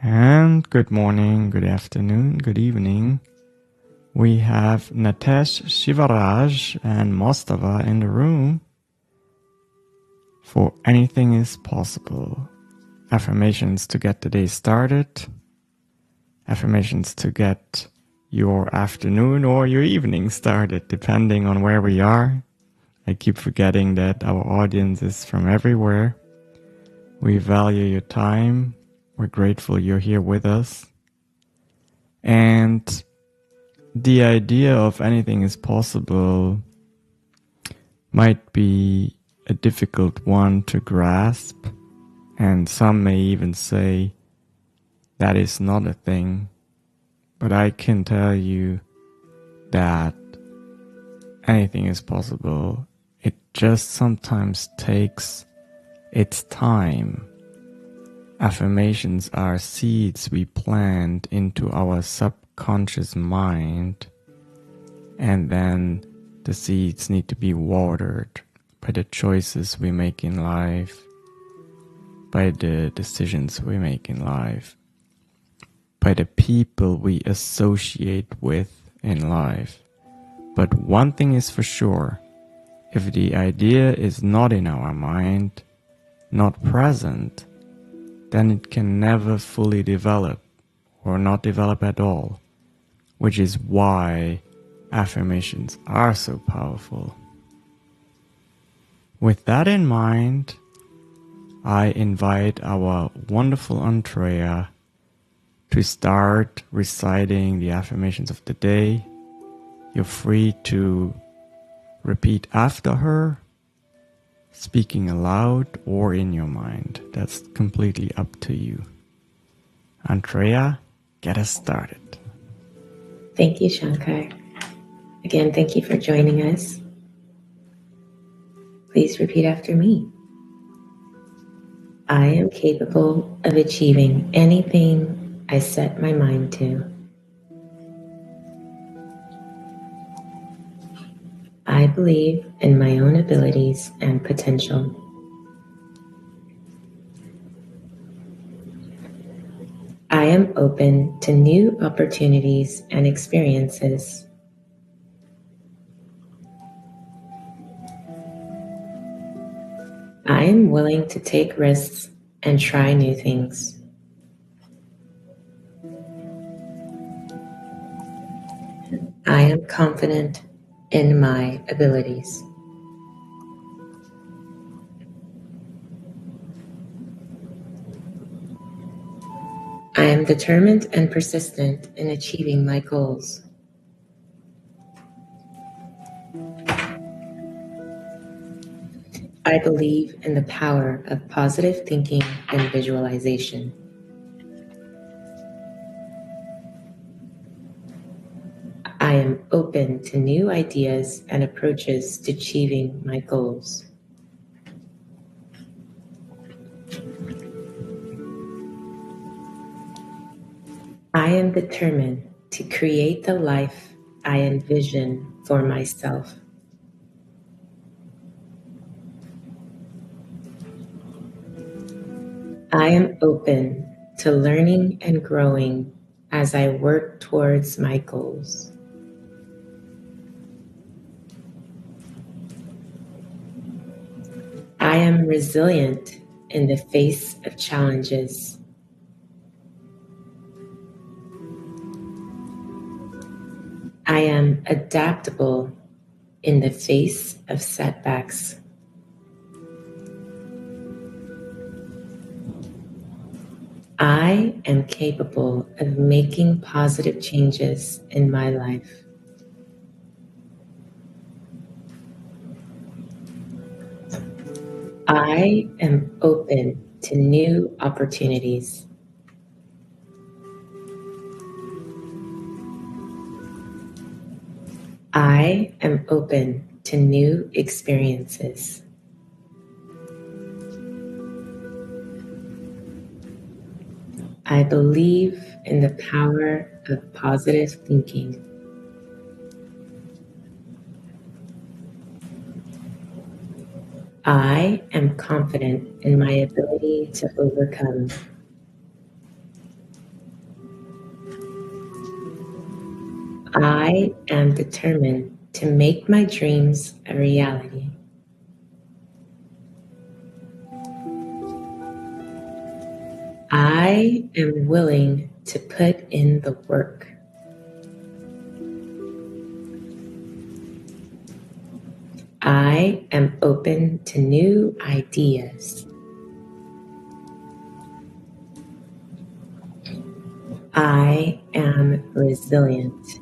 And good morning, good afternoon, good evening. We have Natesh, Shivaraj, and Mostava in the room for Anything is Possible. Affirmations to get the day started. Affirmations to get your afternoon or your evening started, depending on where we are. I keep forgetting that our audience is from everywhere. We value your time. We're grateful you're here with us. And the idea of anything is possible might be a difficult one to grasp, and some may even say that is not a thing. But I can tell you that anything is possible. It just sometimes takes its time. Affirmations are seeds we plant into our subconscious mind, and then the seeds need to be watered by the choices we make in life, by the decisions we make in life, by the people we associate with in life. But one thing is for sure, if the idea is not in our mind, not present, then it can never fully develop or not develop at all, which is why affirmations are so powerful. With that in mind, I invite our wonderful Andrea to start reciting the affirmations of the day. You're free to repeat after her, speaking aloud or in your mind. That's completely up to you. Andrea, get us started. Thank you, Shankar. Again, thank you for joining us. Please repeat after me. I am capable of achieving anything I set my mind to. I believe in my own abilities and potential. I am open to new opportunities and experiences. I am willing to take risks and try new things. I am confident in my abilities. I am determined and persistent in achieving my goals. I believe in the power of positive thinking and visualization. I am open to new ideas and approaches to achieving my goals. I am determined to create the life I envision for myself. I am open to learning and growing as I work towards my goals. I am resilient in the face of challenges. I am adaptable in the face of setbacks. I am capable of making positive changes in my life. I am open to new opportunities. I am open to new experiences. I believe in the power of positive thinking. I am confident in my ability to overcome. I am determined to make my dreams a reality. I am willing to put in the work. I am open to new ideas. I am resilient.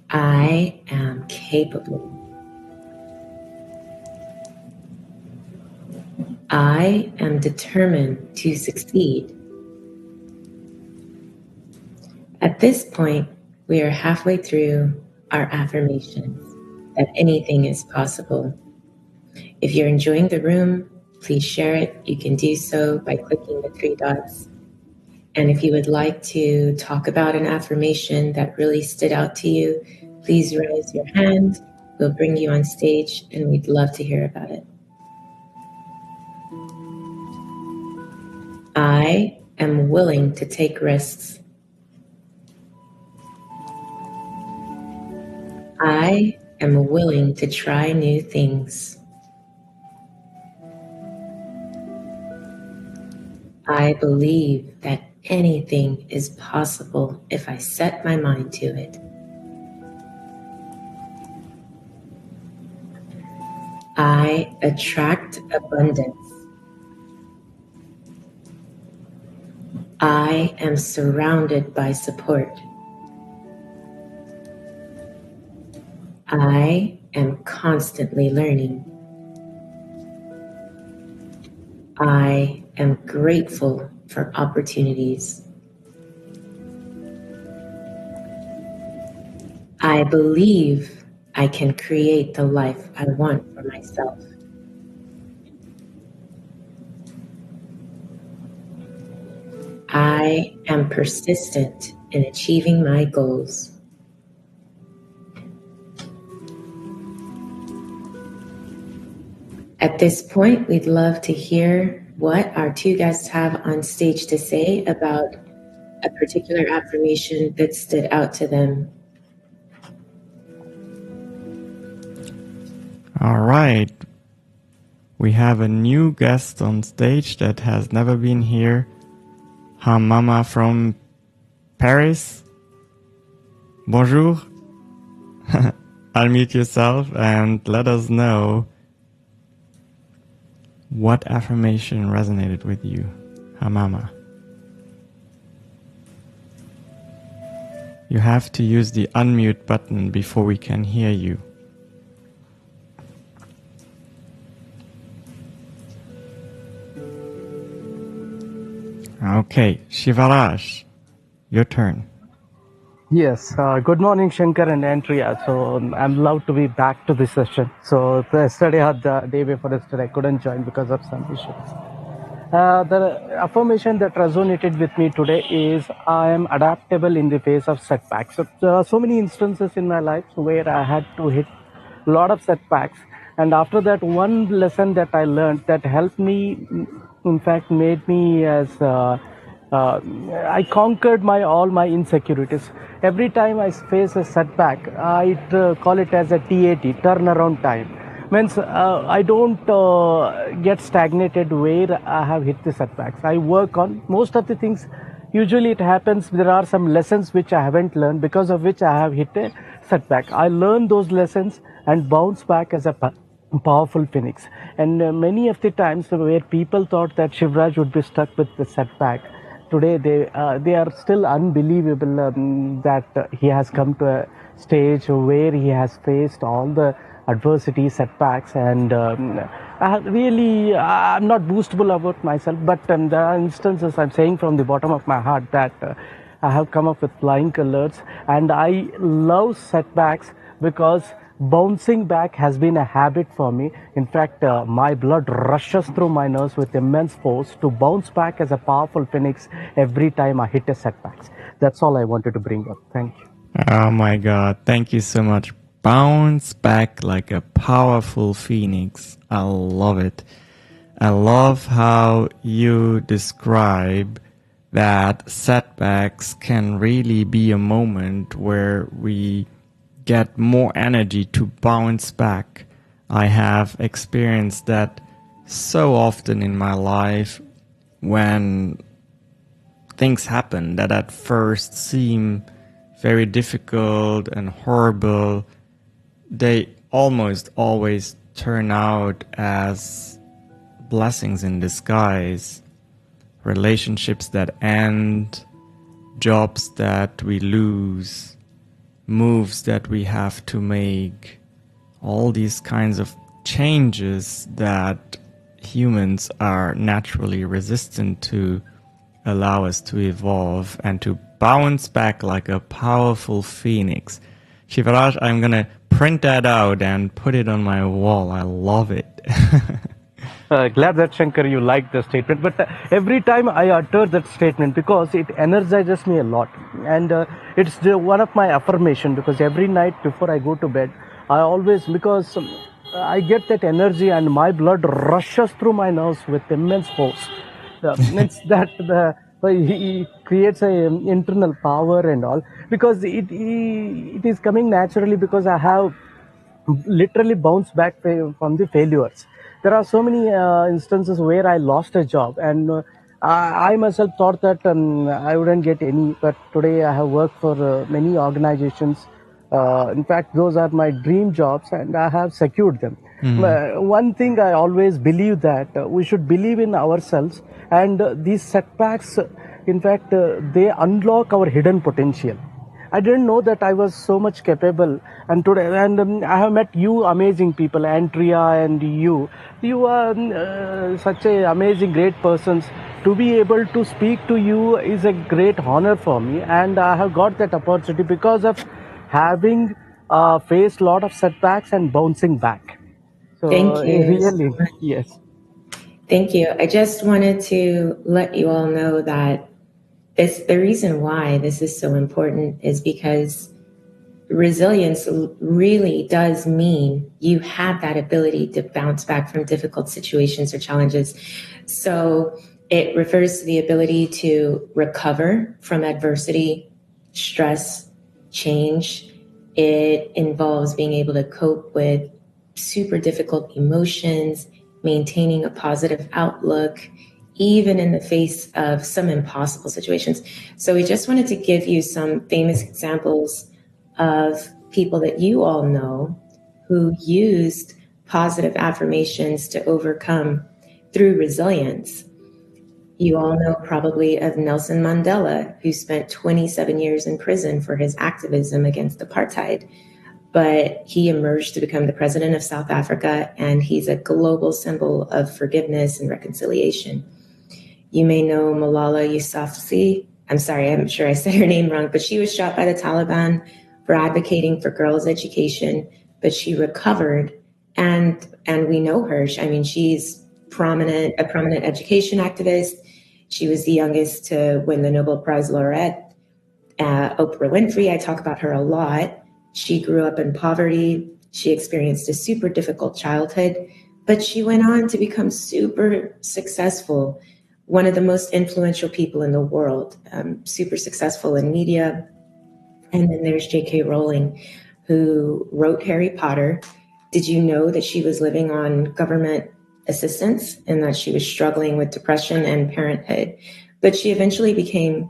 I am capable. I am determined to succeed. At this point, we are halfway through our affirmations that anything is possible. If you're enjoying the room, please share it. You can do so by clicking the three dots. And if you would like to talk about an affirmation that really stood out to you, please raise your hand. We'll bring you on stage and we'd love to hear about it. I am willing to take risks. I am willing to try new things. I believe that anything is possible if I set my mind to it. I attract abundance. I am surrounded by support. I am constantly learning. I am grateful for opportunities. I believe I can create the life I want for myself. I am persistent in achieving my goals. At this point, we'd love to hear what our two guests have on stage to say about a particular affirmation that stood out to them. All right. We have a new guest on stage that has never been here. Mama from Paris. Bonjour. Unmute yourself and let us know what affirmation resonated with you. Mama. You have to use the unmute button before we can hear you. Okay, Shivaraj, your turn. Yes, good morning, Shankar and Andrea. So I'm loved to be back to this session. So yesterday or the day before yesterday, I couldn't join because of some issues. The affirmation that resonated with me today is I am adaptable in the face of setbacks. So there are so many instances in my life where I had to hit a lot of setbacks. And after that, one lesson that I learned that helped me, in fact, made me as I conquered all my insecurities. Every time I face a setback, I call it as a TAT, turnaround time. Means I don't get stagnated where I have hit the setbacks. I work on most of the things. Usually it happens, there are some lessons which I haven't learned, because of which I have hit a setback. I learn those lessons and bounce back as a powerful phoenix. And many of the times where people thought that Shivraj would be stuck with the setback, today they are still unbelievable that he has come to a stage where he has faced all the adversity, setbacks, and I'm not boastful about myself, but there are instances I'm saying from the bottom of my heart that I have come up with flying colors, and I love setbacks because bouncing back has been a habit for me. In fact, my blood rushes through my nerves with immense force to bounce back as a powerful phoenix every time I hit a setbacks. That's all I wanted to bring up. Thank you. Oh my God, thank you so much. Bounce back like a powerful phoenix. I love it. I love how you describe that setbacks can really be a moment where we get more energy to bounce back. I have experienced that so often in my life when things happen that at first seem very difficult and horrible. They almost always turn out as blessings in disguise. Relationships that end, jobs that we lose, moves that we have to make, all these kinds of changes that humans are naturally resistant to allow us to evolve and to bounce back like a powerful phoenix. Shivaraj, I'm gonna print that out and put it on my wall. I love it. Glad that Shankar you like the statement, but every time I utter that statement because it energizes me a lot, and it's one of my affirmation because every night before I go to bed, I always because I get that energy and my blood rushes through my nerves with immense force. It's that he creates a internal power and all because it is coming naturally because I have literally bounce back from the failures. There are so many instances where I lost a job, and I myself thought that I wouldn't get any. But today I have worked for many organizations. In fact, those are my dream jobs, and I have secured them. One thing I always believe that we should believe in ourselves, and these setbacks, in fact, they unlock our hidden potential. I didn't know that I was so much capable. And today, and I have met you, amazing people, Andrea and you. You are such a amazing, great persons. To be able to speak to you is a great honor for me, and I have got that opportunity because of having faced a lot of setbacks and bouncing back. So Thank you so really, much. yes. Thank you. I just wanted to let you all know that the reason why this is so important is because resilience really does mean you have that ability to bounce back from difficult situations or challenges. So it refers to the ability to recover from adversity, stress, change. It involves being able to cope with super difficult emotions, maintaining a positive outlook, even in the face of some impossible situations. So we just wanted to give you some famous examples of people that you all know who used positive affirmations to overcome through resilience. You all know probably of Nelson Mandela, who spent 27 years in prison for his activism against apartheid. But he emerged to become the president of South Africa, and he's a global symbol of forgiveness and reconciliation. You may know Malala Yousafzai. I'm sorry, I'm sure I said her name wrong, but she was shot by the Taliban for advocating for girls' education, but she recovered, and we know her. I mean, she's a prominent education activist. She was the youngest to win the Nobel Prize laureate. Oprah Winfrey, I talk about her a lot. She grew up in poverty. She experienced a super difficult childhood, but she went on to become super successful, one of the most influential people in the world, super successful in media. And then there's J.K. Rowling, who wrote Harry Potter. Did you know that she was living on government assistance and that she was struggling with depression and parenthood? But she eventually became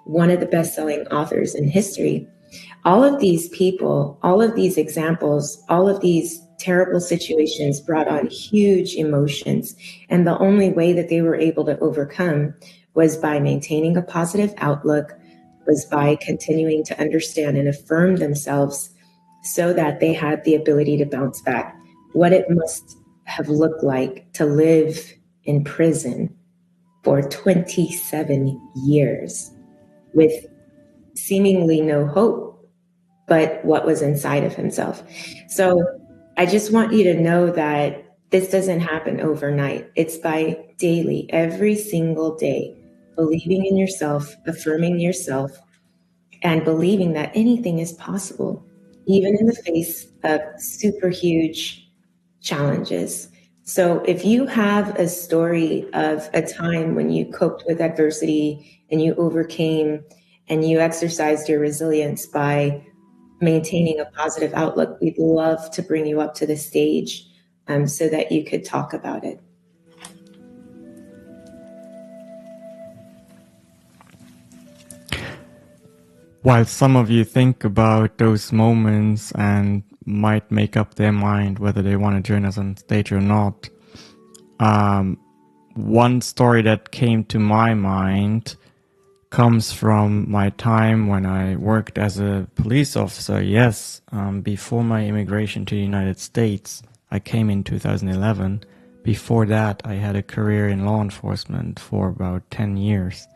one of the best-selling authors in history. All of these people, all of these examples, all of these terrible situations brought on huge emotions. And the only way that they were able to overcome was by maintaining a positive outlook, was by continuing to understand and affirm themselves so that they had the ability to bounce back. What it must have looked like to live in prison for 27 years with seemingly no hope, but what was inside of himself. So I just want you to know that this doesn't happen overnight. It's by daily, every single day, believing in yourself, affirming yourself, and believing that anything is possible, even in the face of super huge challenges. So if you have a story of a time when you coped with adversity and you overcame and you exercised your resilience by maintaining a positive outlook, we'd love to bring you up to the stage so that you could talk about it. While some of you think about those moments and might make up their mind whether they want to join us on stage or not, one story that came to my mind comes from my time when I worked as a police officer. Yes, before my immigration to the United States, I came in 2011. Before that, I had a career in law enforcement for about 10 years.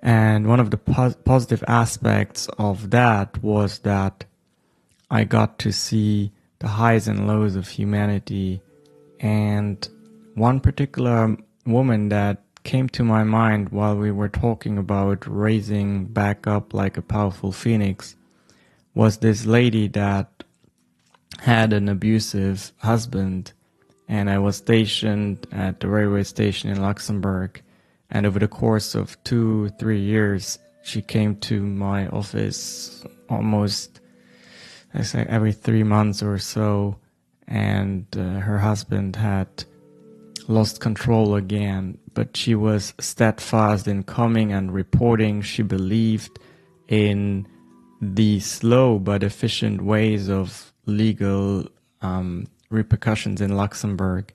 And one of the positive aspects of that was that I got to see the highs and lows of humanity. And one particular woman that came to my mind while we were talking about raising back up like a powerful phoenix was this lady that had an abusive husband. And I was stationed at the railway station in Luxembourg. And over the course of 2-3 years, she came to my office almost, I say, every 3 months or so. And her husband had lost control again, but she was steadfast in coming and reporting. She believed in the slow but efficient ways of legal repercussions in Luxembourg.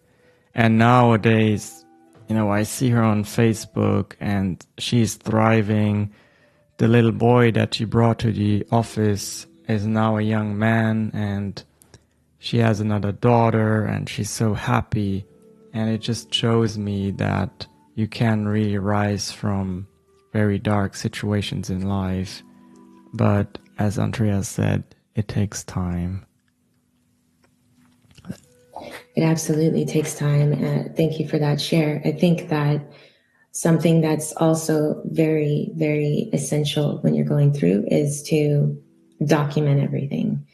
And nowadays, I see her on Facebook and she's thriving. The little boy that she brought to the office is now a young man, and she has another daughter, and she's so happy. And it just shows me that you can really rise from very dark situations in life. But as Andreas said, it takes time. It absolutely takes time. Thank you for that share. I think that something that's also very, very essential when you're going through is to document everything.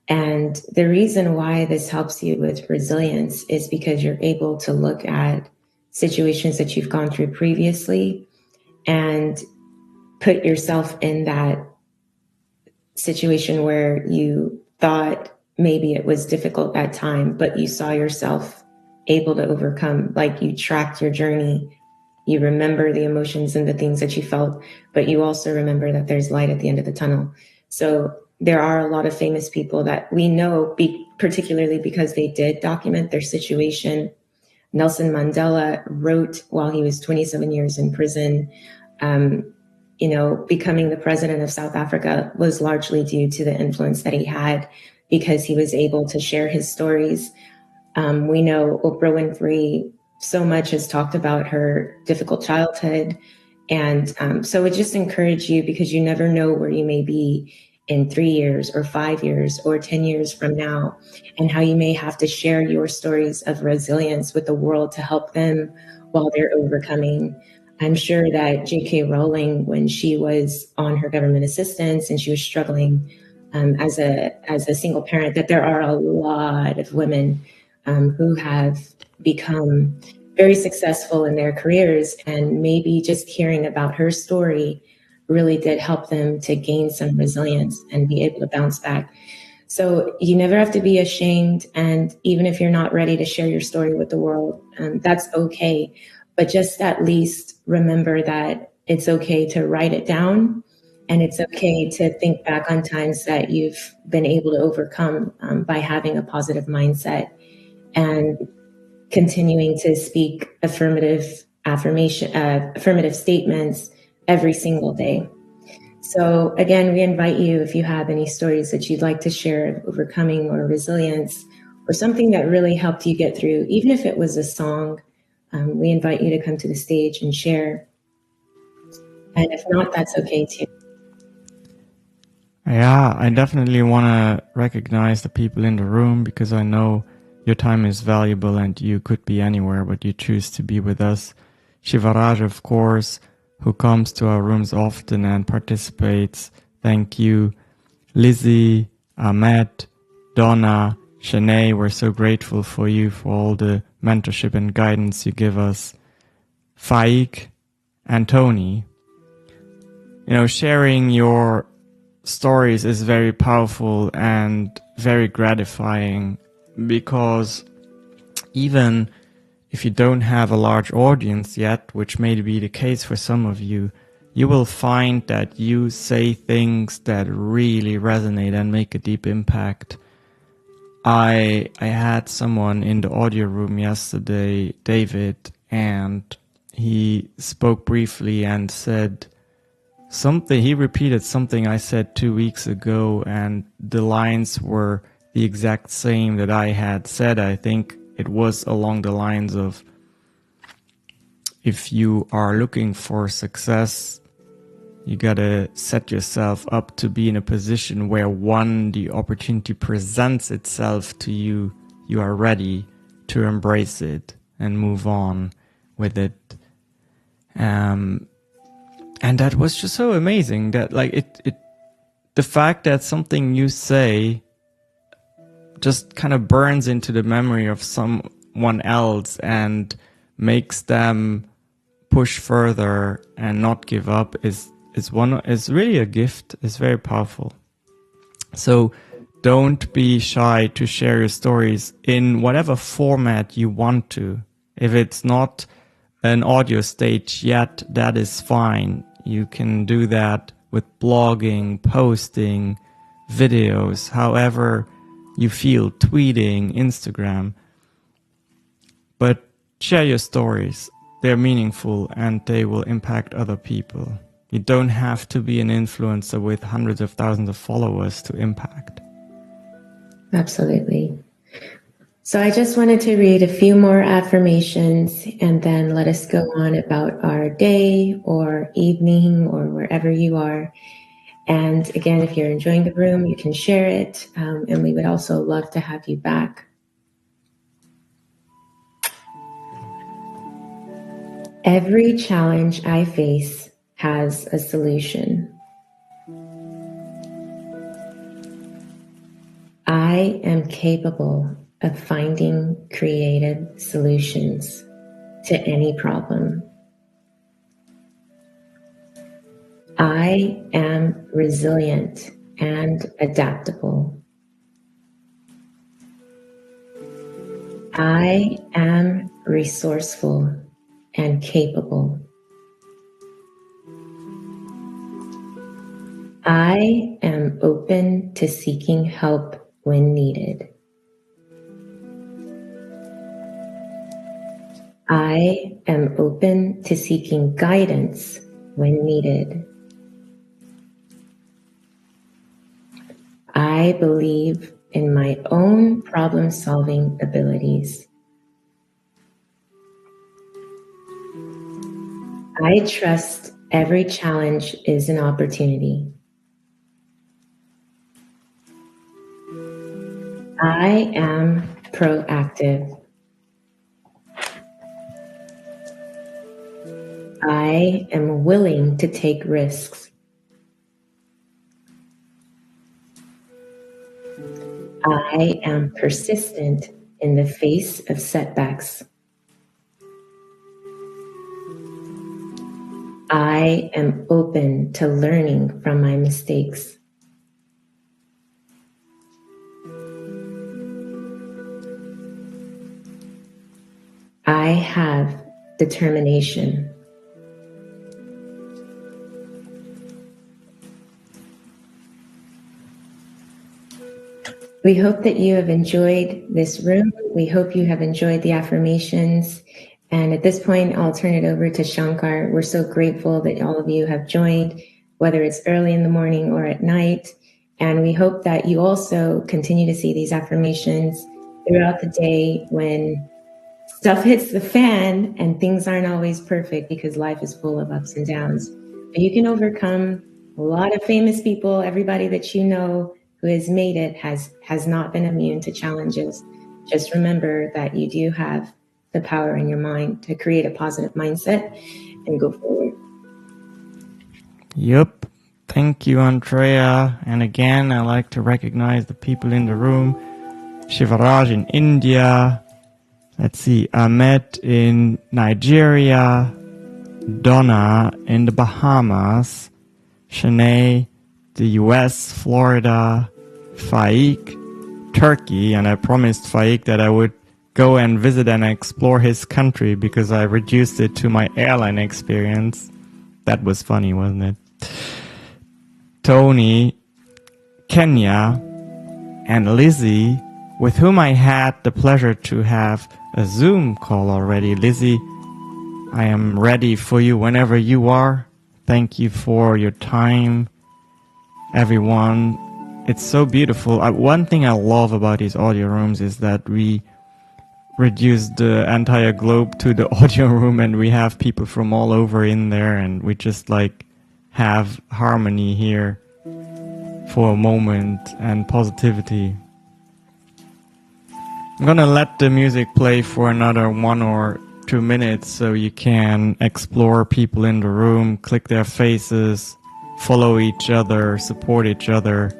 And the reason why this helps you with resilience is because you're able to look at situations that you've gone through previously and put yourself in that situation where you thought maybe it was difficult at time, but you saw yourself able to overcome, like you tracked your journey. You remember the emotions and the things that you felt, but you also remember that there's light at the end of the tunnel. So there are a lot of famous people that we know, particularly because they did document their situation. Nelson Mandela wrote while he was 27 years in prison. Becoming the president of South Africa was largely due to the influence that he had because he was able to share his stories. We know Oprah Winfrey so much has talked about her difficult childhood. And so it just encouraged you because you never know where you may be in 3 years or 5 years or 10 years from now, and how you may have to share your stories of resilience with the world to help them while they're overcoming. I'm sure that J.K. Rowling, when she was on her government assistance and she was struggling as a single parent, that there are a lot of women who have become very successful in their careers, and maybe just hearing about her story really did help them to gain some resilience and be able to bounce back. So you never have to be ashamed. And even if you're not ready to share your story with the world, that's okay. But just at least remember that it's okay to write it down, and it's okay to think back on times that you've been able to overcome by having a positive mindset and continuing to speak affirmative statements every single day. So again, we invite you, if you have any stories that you'd like to share of overcoming or resilience or something that really helped you get through, even if it was a song, we invite you to come to the stage and share. And if not, that's okay too. Yeah, I definitely want to recognize the people in the room because I know your time is valuable and you could be anywhere, but you choose to be with us. Shivaraj, of course, who comes to our rooms often and participates. Thank you. Lizzie, Ahmed, Donna, Shanae, we're so grateful for you, for all the mentorship and guidance you give us. Faik and Tony, sharing your stories is very powerful and very gratifying, because even if you don't have a large audience yet, which may be the case for some of you, you will find that you say things that really resonate and make a deep impact. I had someone in the audio room yesterday, David, and he spoke briefly and said something. He repeated something I said 2 weeks ago, and the lines were the exact same that I had said. I think it was along the lines of, if you are looking for success, you gotta set yourself up to be in a position where, one, the opportunity presents itself to you, you are ready to embrace it and move on with it. And that was just so amazing, that the fact that something you say just kind of burns into the memory of someone else and makes them push further and not give up is really a gift. It's very powerful. So don't be shy to share your stories in whatever format you want to. If it's not an audio stage yet, that is fine. You can do that with blogging, posting, videos, however you feel, tweeting, Instagram. But share your stories. They're meaningful and they will impact other people. You don't have to be an influencer with hundreds of thousands of followers to impact. Absolutely. So I just wanted to read a few more affirmations and then let us go on about our day or evening or wherever you are. And again, if you're enjoying the room, you can share it. And we would also love to have you back. Every challenge I face has a solution. I am capable of finding creative solutions to any problem. I am resilient and adaptable. I am resourceful and capable. I am open to seeking help when needed. I am open to seeking guidance when needed. I believe in my own problem-solving abilities. I trust every challenge is an opportunity. I am proactive. I am willing to take risks. I am persistent in the face of setbacks. I am open to learning from my mistakes. I have determination. We hope that you have enjoyed this room. We hope you have enjoyed the affirmations. And at this point, I'll turn it over to Shankar. We're so grateful that all of you have joined, whether it's early in the morning or at night. And we hope that you also continue to see these affirmations throughout the day when stuff hits the fan and things aren't always perfect, because life is full of ups and downs. But you can overcome. A lot of famous people, everybody that you know who has made it has not been immune to challenges. Just remember that you do have the power in your mind to create a positive mindset and go forward. Yep. Thank you, Andrea. And again, I like to recognize the people in the room. Shivaraj in India. Let's see, Ahmed in Nigeria. Donna in the Bahamas. Shanae, the US, Florida. Faik, Turkey, and I promised Faik that I would go and visit and explore his country because I reduced it to my airline experience. That was funny, wasn't it? Tony, Kenya, and Lizzie, with whom I had the pleasure to have a Zoom call already. Lizzie, I am ready for you whenever you are. Thank you for your time, everyone. It's so beautiful. One thing I love about these audio rooms is that we reduce the entire globe to the audio room and we have people from all over in there and we just like have harmony here for a moment and positivity. I'm gonna let the music play for another 1 or 2 minutes so you can explore people in the room, click their faces, follow each other, support each other,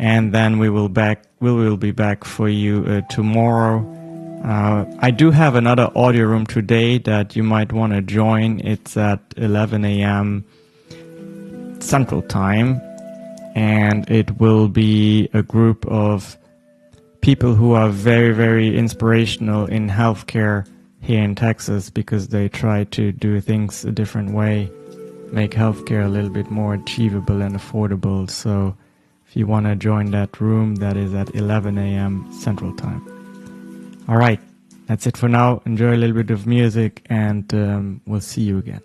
and then we will be back for you tomorrow. I do have another audio room today that you might want to join. It's at 11 a.m. Central Time, and it will be a group of people who are very, very inspirational in healthcare here in Texas because they try to do things a different way, make healthcare a little bit more achievable and affordable. So if you want to join that room, that is at 11 a.m. Central Time. All right, that's it for now. Enjoy a little bit of music, and we'll see you again.